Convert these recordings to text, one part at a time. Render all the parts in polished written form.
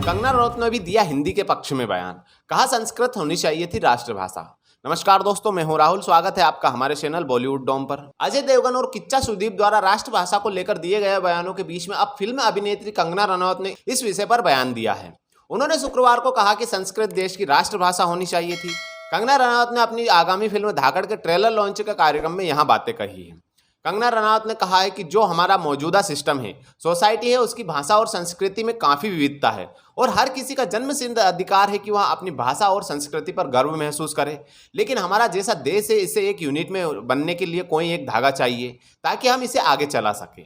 कंगना रनौत ने भी दिया हिंदी के पक्ष में बयान। कहा संस्कृत होनी चाहिए थी राष्ट्रभाषा। नमस्कार दोस्तों, मैं हूं राहुल। स्वागत है आपका हमारे चैनल बॉलीवुड डॉम पर। अजय देवगन और किच्चा सुदीप द्वारा राष्ट्रभाषा को लेकर दिए गए बयानों के बीच में अब फिल्म अभिनेत्री कंगना रनौत ने इस विषय पर बयान दिया है। उन्होंने शुक्रवार को कहा कि संस्कृत देश की राष्ट्रभाषा होनी चाहिए थी। कंगना रनौत ने अपनी आगामी फिल्म धाकड़ के ट्रेलर लॉन्च के कार्यक्रम में यह बातें कही है। कंगना रनौत ने कहा है कि जो हमारा मौजूदा सिस्टम है, सोसाइटी है, उसकी भाषा और संस्कृति में काफ़ी विविधता है और हर किसी का जन्मसिद्ध अधिकार है कि वह अपनी भाषा और संस्कृति पर गर्व महसूस करे। लेकिन हमारा जैसा देश है, इसे एक यूनिट में बनने के लिए कोई एक धागा चाहिए ताकि हम इसे आगे चला सकें।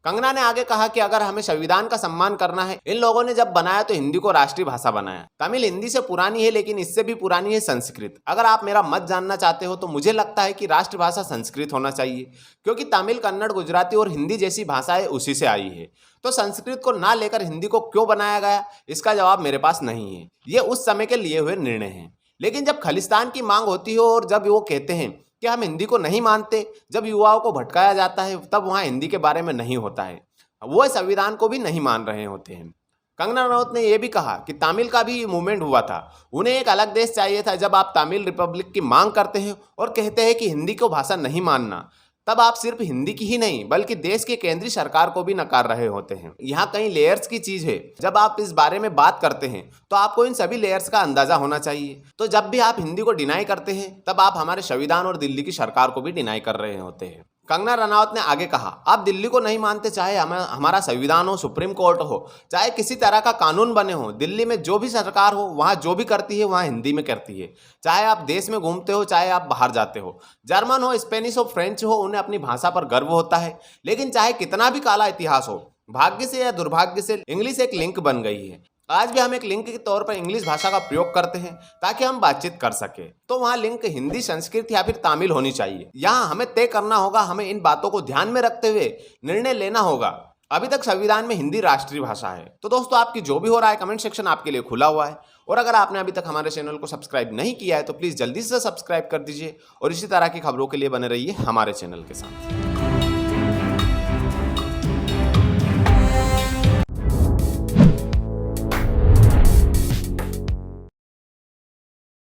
कंगना ने आगे कहा कि अगर हमें संविधान का सम्मान करना है, इन लोगों ने जब बनाया तो हिंदी को राष्ट्रीय भाषा बनाया। तमिल हिंदी से पुरानी है, लेकिन इससे भी पुरानी है संस्कृत। अगर आप मेरा मत जानना चाहते हो तो मुझे लगता है कि राष्ट्रभाषा संस्कृत होना चाहिए, क्योंकि तमिल, कन्नड़, गुजराती और हिंदी जैसी भाषाएं उसी से आई है। तो संस्कृत को ना लेकर हिंदी को क्यों बनाया गया, इसका जवाब मेरे पास नहीं है। ये उस समय के लिए हुए निर्णय हैं। लेकिन जब खालिस्तान की मांग होती हो और जब वो कहते हैं कि हम हिंदी को नहीं मानते, जब युवाओं को भटकाया जाता है, तब वहाँ हिंदी के बारे में नहीं होता है। वो संविधान को भी नहीं मान रहे होते हैं। कंगना रनौत ने यह भी कहा कि तमिल का भी मूवमेंट हुआ था, उन्हें एक अलग देश चाहिए था। जब आप तमिल रिपब्लिक की मांग करते हैं और कहते हैं कि हिंदी को भाषा नहीं मानना, तब आप सिर्फ हिंदी की ही नहीं बल्कि देश की केंद्रीय सरकार को भी नकार रहे होते हैं। यहाँ कई लेयर्स की चीज है। जब आप इस बारे में बात करते हैं तो आपको इन सभी लेयर्स का अंदाजा होना चाहिए। तो जब भी आप हिंदी को डिनाई करते हैं, तब आप हमारे संविधान और दिल्ली की सरकार को भी डिनाई कर रहे होते हैं। कंगना रनौत ने आगे कहा, आप दिल्ली को नहीं मानते, चाहे हमारा संविधान हो, सुप्रीम कोर्ट हो, चाहे किसी तरह का कानून बने हो, दिल्ली में जो भी सरकार हो वहाँ जो भी करती है वहाँ हिंदी में करती है। चाहे आप देश में घूमते हो, चाहे आप बाहर जाते हो, जर्मन हो, स्पेनिश हो, फ्रेंच हो, उन्हें अपनी भाषा पर गर्व होता है। लेकिन चाहे कितना भी काला इतिहास हो, भाग्य से या दुर्भाग्य से इंग्लिश एक लिंक बन गई है। आज भी हम एक लिंक के तौर पर इंग्लिश भाषा का प्रयोग करते हैं ताकि हम बातचीत कर सके। तो वहाँ लिंक हिंदी, संस्कृत या फिर तमिल होनी चाहिए। यहाँ हमें तय करना होगा, हमें इन बातों को ध्यान में रखते हुए निर्णय लेना होगा। अभी तक संविधान में हिंदी राष्ट्रीय भाषा है। तो दोस्तों, आपकी जो भी हो रहा है, कमेंट सेक्शन आपके लिए खुला हुआ है। और अगर आपने अभी तक हमारे चैनल को सब्सक्राइब नहीं किया है तो प्लीज़ जल्दी से सब्सक्राइब कर दीजिए और इसी तरह की खबरों के लिए बने रहिए हमारे चैनल के साथ।